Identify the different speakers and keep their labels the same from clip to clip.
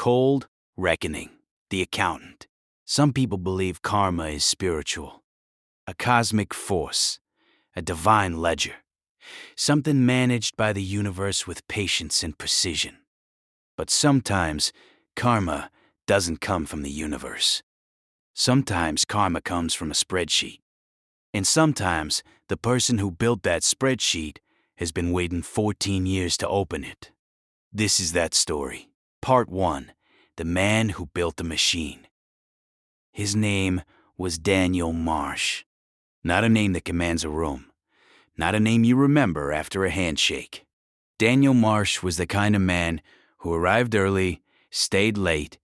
Speaker 1: cold reckoning, the accountant. Some people believe karma is spiritual, a cosmic force, a divine ledger, something managed by the universe with patience and precision. But sometimes, karma doesn't come from the universe. Sometimes karma comes from a spreadsheet. And sometimes, the person who built that spreadsheet has been waiting 14 years to open it. This is that story. Part 1. The man who built the machine. His name was Daniel Marsh. Not a name that commands a room. Not a name you remember after a handshake. Daniel Marsh was the kind of man who arrived early, stayed late,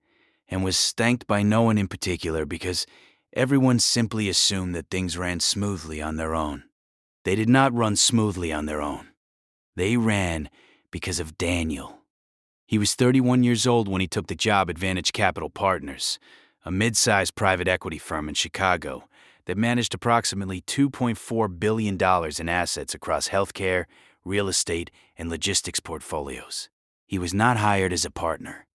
Speaker 1: and was thanked by no one in particular because everyone simply assumed that things ran smoothly on their own. They did not run smoothly on their own. They ran because of Daniel. He was 31 years old when he took the job at Vantage Capital Partners, a mid-sized private equity firm in Chicago that managed approximately $2.4 billion in assets across healthcare, real estate, and logistics portfolios. He was not hired as a partner.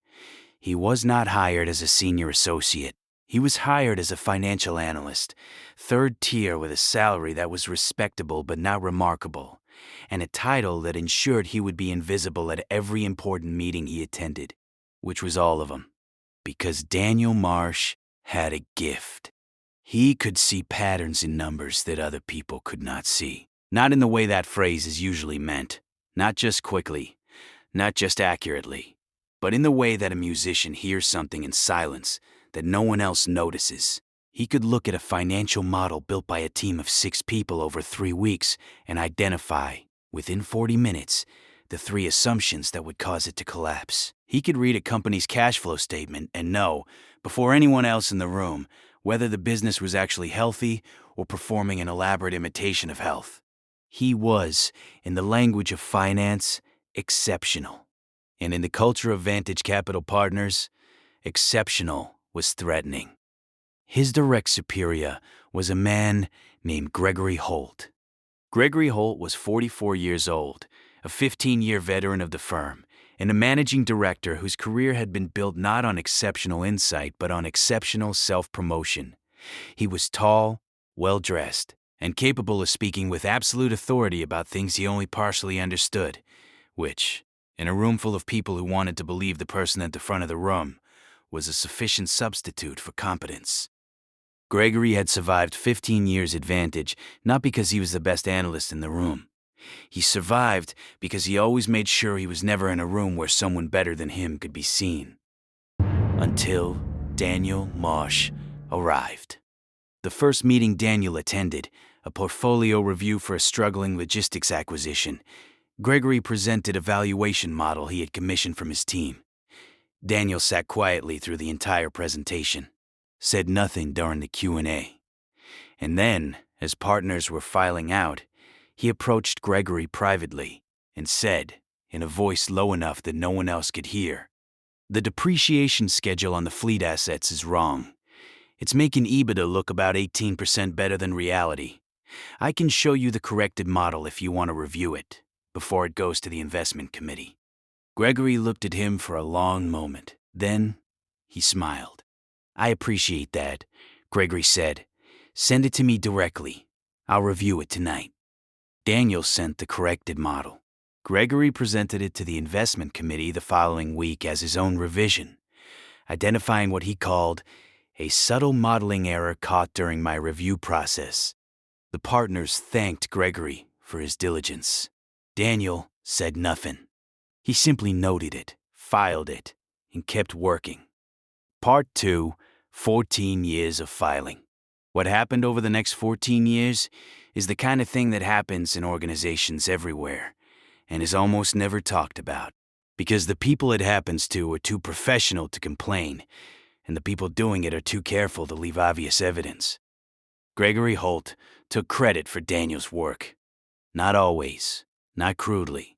Speaker 1: He was not hired as a senior associate. He was hired as a financial analyst, third tier with a salary that was respectable but not remarkable, and a title that ensured he would be invisible at every important meeting he attended, which was all of them. Because Daniel Marsh had a gift. He could see patterns in numbers that other people could not see. Not in the way that phrase is usually meant. Not just quickly. Not just accurately. But in the way that a musician hears something in silence that no one else notices. He could look at a financial model built by a team of 6 people over 3 weeks and identify, within 40 minutes, the 3 assumptions that would cause it to collapse. He could read a company's cash flow statement and know, before anyone else in the room, whether the business was actually healthy or performing an elaborate imitation of health. He was, in the language of finance, exceptional. And in the culture of Vantage Capital Partners, exceptional was threatening. His direct superior was a man named Gregory Holt. Gregory Holt was 44 years old, a 15-year veteran of the firm, and a managing director whose career had been built not on exceptional insight but on exceptional self-promotion. He was tall, well-dressed, and capable of speaking with absolute authority about things he only partially understood, which, in a room full of people who wanted to believe the person at the front of the room, was a sufficient substitute for competence. Gregory had survived 15 years at Vantage, not because he was the best analyst in the room. He survived because he always made sure he was never in a room where someone better than him could be seen. Until Daniel Marsh arrived. The first meeting Daniel attended, a portfolio review for a struggling logistics acquisition, Gregory presented a valuation model he had commissioned from his team. Daniel sat quietly through the entire presentation, said nothing during the Q&A. And then, as partners were filing out, he approached Gregory privately and said, in a voice low enough that no one else could hear, "The depreciation schedule on the fleet assets is wrong. It's making EBITDA look about 18% better than reality. I can show you the corrected model if you want to review it, before it goes to the investment committee." Gregory looked at him for a long moment. Then, he smiled. "I appreciate that," Gregory said. "Send it to me directly. I'll review it tonight." Daniel sent the corrected model. Gregory presented it to the investment committee the following week as his own revision, identifying what he called a subtle modeling error caught during my review process. The partners thanked Gregory for his diligence. Daniel said nothing. He simply noted it, filed it, and kept working. Part 2, 14 years of filing. What happened over the next 14 years is the kind of thing that happens in organizations everywhere and is almost never talked about, because the people it happens to are too professional to complain, and the people doing it are too careful to leave obvious evidence. Gregory Holt took credit for Daniel's work. Not always, not crudely.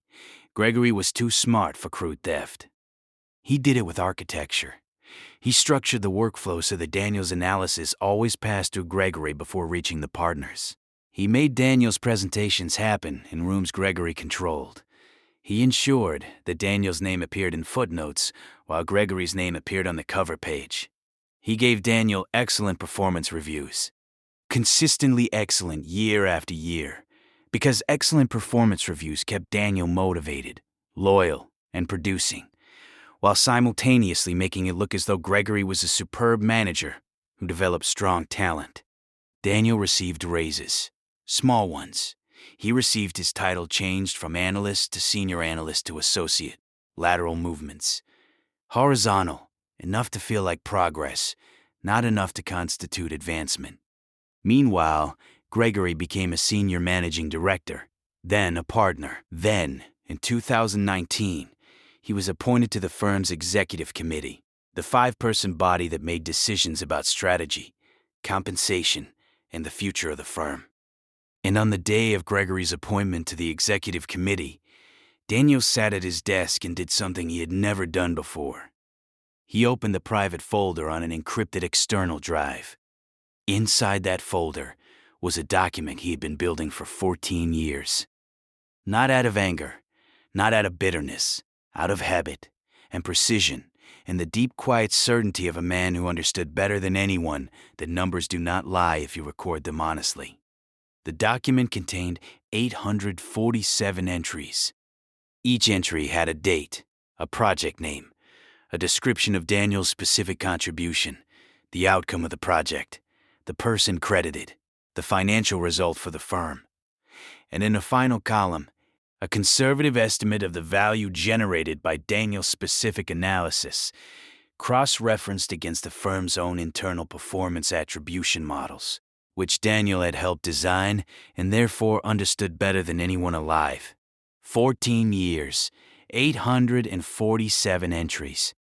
Speaker 1: Gregory was too smart for crude theft. He did it with architecture. He structured the workflow so that Daniel's analysis always passed through Gregory before reaching the partners. He made Daniel's presentations happen in rooms Gregory controlled. He ensured that Daniel's name appeared in footnotes while Gregory's name appeared on the cover page. He gave Daniel excellent performance reviews, consistently excellent year after year, because excellent performance reviews kept Daniel motivated, loyal, and producing, while simultaneously making it look as though Gregory was a superb manager who developed strong talent. Daniel received raises, small ones. He received his title changed from analyst to senior analyst to associate, lateral movements. Horizontal, enough to feel like progress, not enough to constitute advancement. Meanwhile, Gregory became a senior managing director, then a partner. Then, in 2019, he was appointed to the firm's executive committee, the 5-person body that made decisions about strategy, compensation, and the future of the firm. And on the day of Gregory's appointment to the executive committee, Daniel sat at his desk and did something he had never done before. He opened the private folder on an encrypted external drive. Inside that folder was a document he had been building for 14 years. Not out of anger, not out of bitterness, out of habit and precision and the deep, quiet certainty of a man who understood better than anyone that numbers do not lie if you record them honestly. The document contained 847 entries. Each entry had a date, a project name, a description of Daniel's specific contribution, the outcome of the project, the person credited, the financial result for the firm, and in a final column, a conservative estimate of the value generated by Daniel's specific analysis, cross-referenced against the firm's own internal performance attribution models, which Daniel had helped design and therefore understood better than anyone alive. 14 years, 847 entries.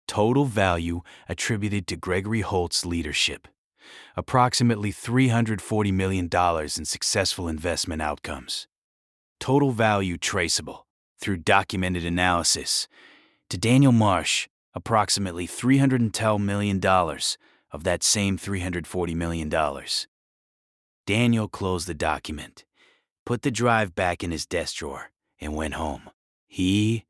Speaker 1: Total value attributed to Gregory Holt's leadership. Approximately $340 million in successful investment outcomes. Total value traceable, through documented analysis, to Daniel Marsh, approximately $310 million of that same $340 million. Daniel closed the document, put the drive back in his desk drawer, and went home. He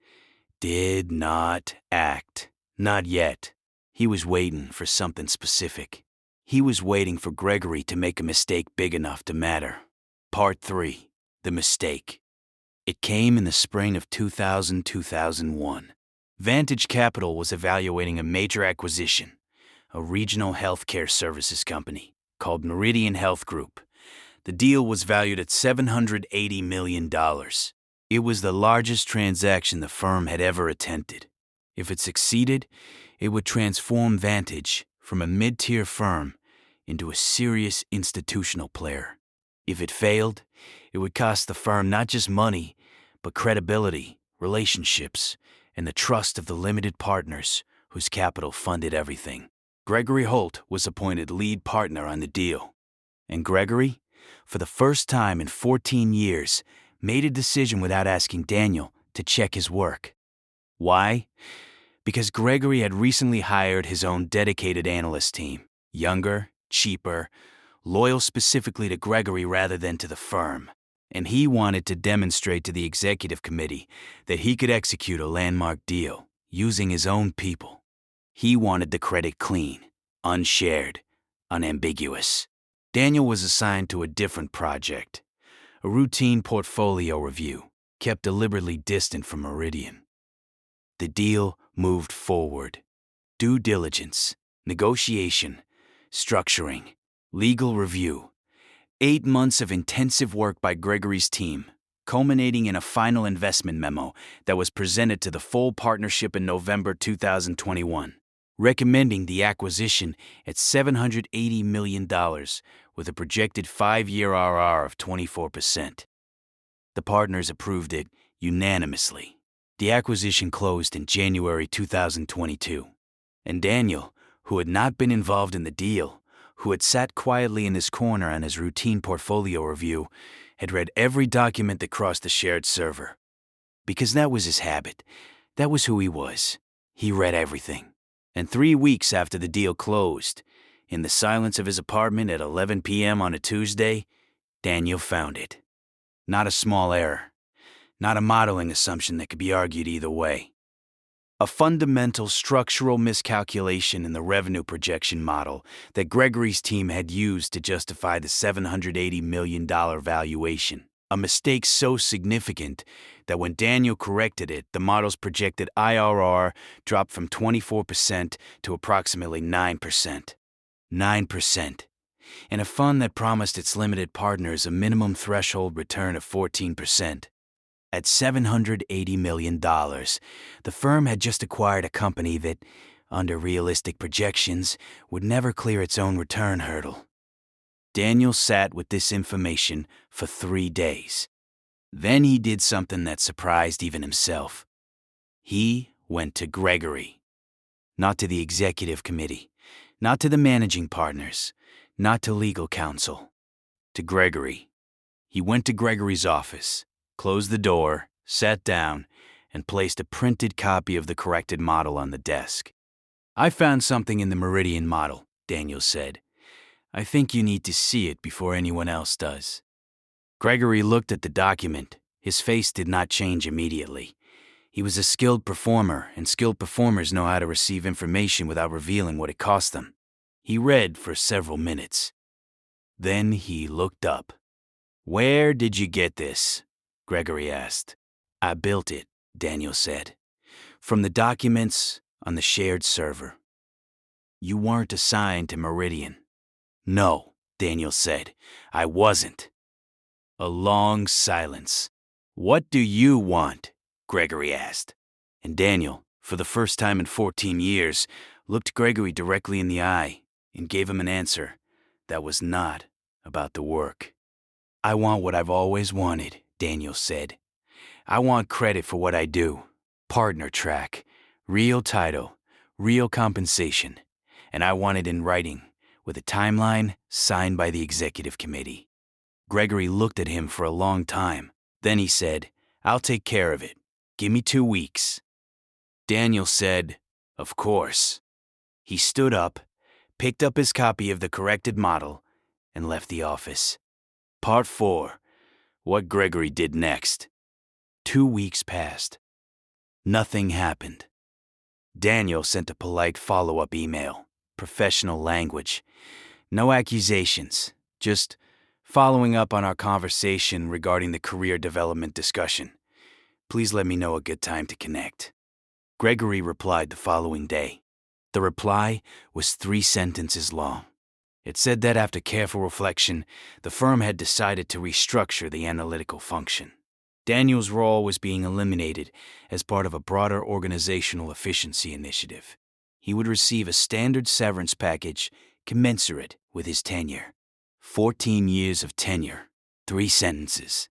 Speaker 1: did not act. Not yet. He was waiting for something specific. He was waiting for Gregory to make a mistake big enough to matter. Part 3. The mistake. It came in the spring of 2000-2001. Vantage Capital was evaluating a major acquisition, a regional healthcare services company called Meridian Health Group. The deal was valued at $780 million. It was the largest transaction the firm had ever attempted. If it succeeded, it would transform Vantage from a mid-tier firm into a serious institutional player. If it failed, it would cost the firm not just money, but credibility, relationships, and the trust of the limited partners whose capital funded everything. Gregory Holt was appointed lead partner on the deal. And Gregory, for the first time in 14 years, made a decision without asking Daniel to check his work. Why? Because Gregory had recently hired his own dedicated analyst team, younger, cheaper, loyal specifically to Gregory rather than to the firm. And he wanted to demonstrate to the executive committee that he could execute a landmark deal using his own people. He wanted the credit clean, unshared, unambiguous. Daniel was assigned to a different project, a routine portfolio review, kept deliberately distant from Meridian. The deal moved forward. Due diligence, negotiation, structuring, legal review. 8 months of intensive work by Gregory's team, culminating in a final investment memo that was presented to the full partnership in November 2021, recommending the acquisition at $780 million with a projected 5-year RR of 24%. The partners approved it unanimously. The acquisition closed in January 2022, and Daniel, who had not been involved in the deal, who had sat quietly in his corner on his routine portfolio review, had read every document that crossed the shared server. Because that was his habit. That was who he was. He read everything. And 3 weeks after the deal closed, in the silence of his apartment at 11 p.m. on a Tuesday, Daniel found it. Not a small error. not a modeling assumption that could be argued either way. A fundamental structural miscalculation in the revenue projection model that Gregory's team had used to justify the $780 million valuation. A mistake so significant that when Daniel corrected it, the model's projected IRR dropped from 24% to approximately 9%. 9%. In a fund that promised its limited partners a minimum threshold return of 14%. At $780 million, the firm had just acquired a company that, under realistic projections, would never clear its own return hurdle. Daniel sat with this information for 3 days. Then he did something that surprised even himself. He went to Gregory. Not to the executive committee, not to the managing partners, not to legal counsel. To Gregory. He went to Gregory's office, closed the door, sat down, and placed a printed copy of the corrected model on the desk. "I found something in the Meridian model," Daniel said. "I think you need to see it before anyone else does." Gregory looked at the document. His face did not change immediately. He was a skilled performer, and skilled performers know how to receive information without revealing what it cost them. He read for several minutes. Then he looked up. "Where did you get this?" Gregory asked. "I built it," Daniel said. "From the documents on the shared server." "You weren't assigned to Meridian." "No," Daniel said. "I wasn't." A long silence. "What do you want?" Gregory asked. And Daniel, for the first time in 14 years, looked Gregory directly in the eye and gave him an answer that was not about the work. "I want what I've always wanted," Daniel said. "I want credit for what I do. Partner track, real title, real compensation. And I want it in writing, with a timeline signed by the executive committee." Gregory looked at him for a long time. Then he said, "I'll take care of it. Give me 2 weeks." Daniel said, "Of course." He stood up, picked up his copy of the corrected model, and left the office. Part 4. What Gregory did next. 2 weeks passed. Nothing happened. Daniel sent a polite follow-up email, professional language. No accusations, just following up on our conversation regarding the career development discussion. Please let me know a good time to connect. Gregory replied the following day. The reply was 3 sentences long. It said that after careful reflection, the firm had decided to restructure the analytical function. Daniel's role was being eliminated as part of a broader organizational efficiency initiative. He would receive a standard severance package commensurate with his tenure. 14 years of tenure, 3 sentences.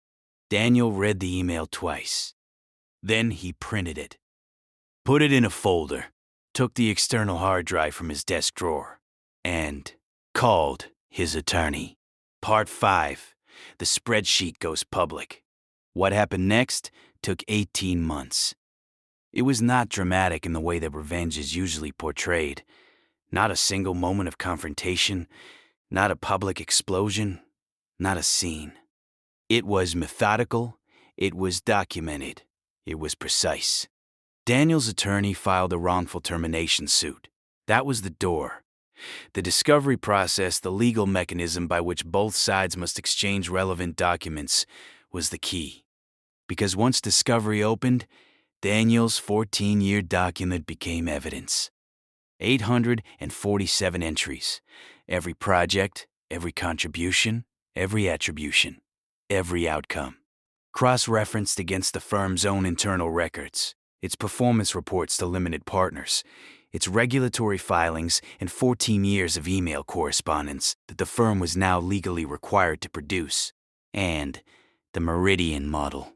Speaker 1: Daniel read the email twice. Then he printed it, put it in a folder, took the external hard drive from his desk drawer, and called his attorney. Part 5. The spreadsheet goes public. What happened next took 18 months. It was not dramatic in the way that revenge is usually portrayed. Not a single moment of confrontation, not a public explosion, not a scene. It was methodical, it was documented, it was precise. Daniel's attorney filed a wrongful termination suit. That was the door. The discovery process, the legal mechanism by which both sides must exchange relevant documents, was the key. Because once discovery opened, Daniel's 14-year document became evidence. 847 entries. Every project, every contribution, every attribution, every outcome. Cross-referenced against the firm's own internal records, its performance reports to limited partners, its regulatory filings, and 14 years of email correspondence that the firm was now legally required to produce. And the Meridian model.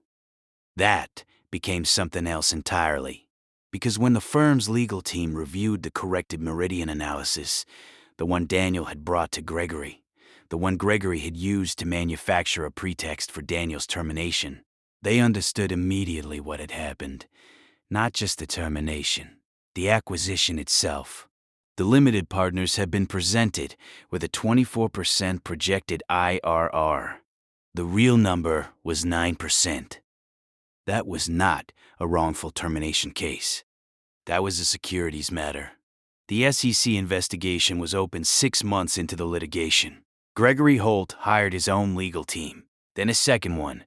Speaker 1: That became something else entirely. Because when the firm's legal team reviewed the corrected Meridian analysis, the one Daniel had brought to Gregory, the one Gregory had used to manufacture a pretext for Daniel's termination, they understood immediately what had happened. Not just the termination, the acquisition itself. The limited partners had been presented with a 24% projected IRR. The real number was 9%. That was not a wrongful termination case. That was a securities matter. The SEC investigation was opened 6 months into the litigation. Gregory Holt hired his own legal team, then a second one.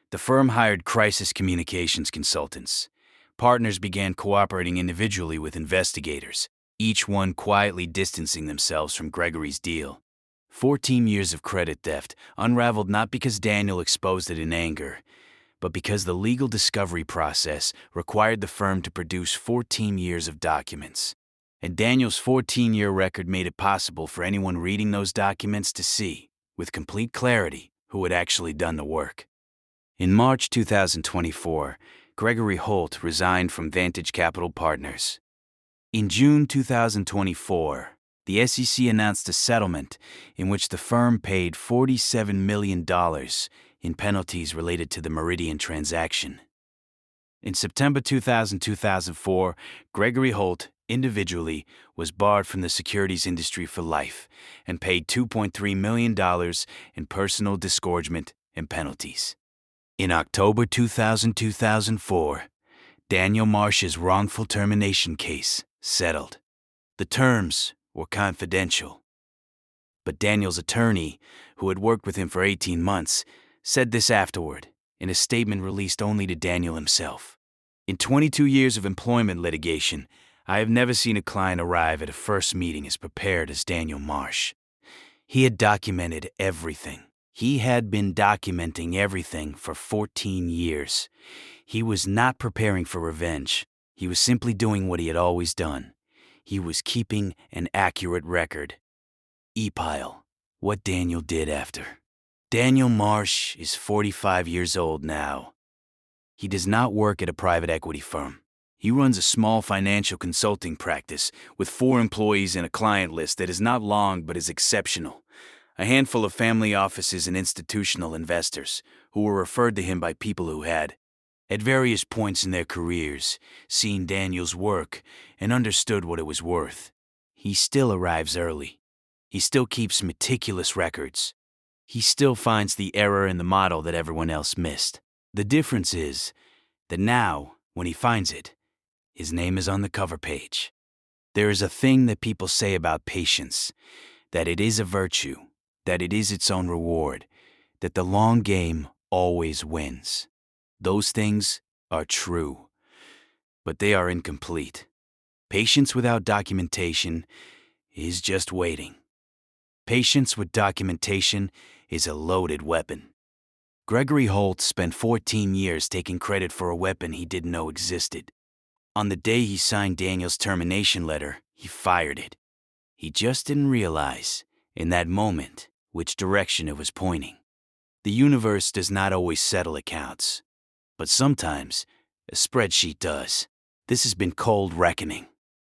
Speaker 1: The firm hired crisis communications consultants. Partners began cooperating individually with investigators, each one quietly distancing themselves from Gregory's deal. 14 years of credit theft unraveled not because Daniel exposed it in anger, but because the legal discovery process required the firm to produce 14 years of documents. And Daniel's 14-year record made it possible for anyone reading those documents to see, with complete clarity, who had actually done the work. In March 2024, Gregory Holt resigned from Vantage Capital Partners. In June 2024, the SEC announced a settlement in which the firm paid $47 million in penalties related to the Meridian transaction. In September 2004, Gregory Holt, individually, was barred from the securities industry for life and paid $2.3 million in personal disgorgement and penalties. In October 2004, Daniel Marsh's wrongful termination case settled. The terms were confidential. But Daniel's attorney, who had worked with him for 18 months, said this afterward, in a statement released only to Daniel himself. In 22 years of employment litigation, I have never seen a client arrive at a first meeting as prepared as Daniel Marsh. He had documented everything. He had been documenting everything for 14 years. He was not preparing for revenge. He was simply doing what he had always done. He was keeping an accurate record. E-pile, what Daniel did after. Daniel Marsh is 45 years old now. He does not work at a private equity firm. He runs a small financial consulting practice with 4 employees and a client list that is not long but is exceptional. A handful of family offices and institutional investors who were referred to him by people who had, at various points in their careers, seen Daniel's work and understood what it was worth. He still arrives early. He still keeps meticulous records. He still finds the error in the model that everyone else missed. The difference is that now, when he finds it, his name is on the cover page. There is a thing that people say about patience, that it is a virtue, that it is its own reward, that the long game always wins. Those things are true, but they are incomplete. Patience without documentation is just waiting. Patience with documentation is a loaded weapon. Gregory Holt spent 14 years taking credit for a weapon he didn't know existed. On the day he signed Daniel's termination letter, he fired it. He just didn't realize, in that moment, which direction it was pointing. The universe does not always settle accounts, but sometimes a spreadsheet does. This has been Cold Reckoning.